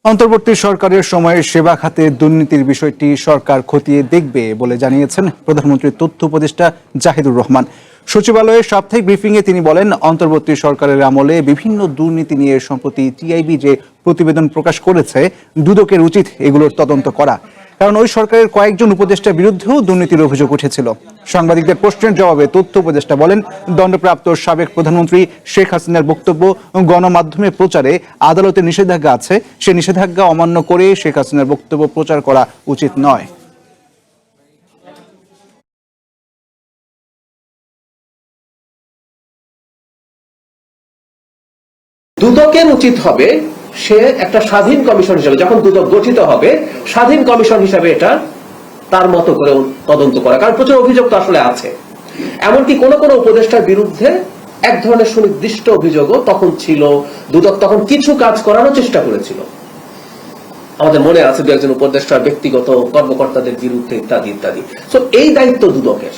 অন্তর্বর্তী সরকারের সময়ে সেবা খাতে দুর্নীতির বিষয়টি সরকার খতিয়ে দেখবে বলে জানিয়েছেন প্রধানমন্ত্রীর তথ্য উপদেষ্টা জাহিদুর রহমান। সচিবালয়ের সাপ্তাহিক ব্রিফিংয়ে তিনি বলেন, অন্তর্বর্তী সরকারের আমলে বিভিন্ন দুর্নীতি নিয়ে সম্প্রতি টিআইবি যে প্রতিবেদন প্রকাশ করেছে, দুদকের উচিত এগুলোর তদন্ত করা, কারণ ওই সরকারের কয়েকজন উপদেষ্টার বিরুদ্ধেও দুর্নীতির অভিযোগ উঠেছিল। সাংবাদিকদের প্রশ্নের জবাবে তথ্য উপদেষ্টা বলেন, দণ্ডপ্রাপ্ত সাবেক প্রধানমন্ত্রী শেখ হাসিনার বক্তব্য গণমাধ্যমে প্রচারে আদালতের নিষেধাজ্ঞা আছে, সে নিষেধাজ্ঞা অমান্য করে শেখ হাসিনার বক্তব্য প্রচার করা উচিত নয়। দুদকের উচিত হবে সে একটা স্বাধীন কমিশন হিসেবে, যখন দুদক গঠিত হবে, স্বাধীন কমিশন হিসেবে এটা তার মতো করে তদন্ত করা, কারণ প্রচুর অভিযোগ তো আসলে আছে। এমনকি কোন কোন উপদেষ্টার বিরুদ্ধে এক ধরনের সুনির্দিষ্ট অভিযোগও তখন ছিল। দুদক তখন কিছু কাজ করানোর চেষ্টা করেছিল, আমাদের মনে আছে, দু একজন উপদেষ্টার ব্যক্তিগত কর্মকর্তাদের বিরুদ্ধে ইত্যাদি ইত্যাদি। তো এই দায়িত্ব দুদকের।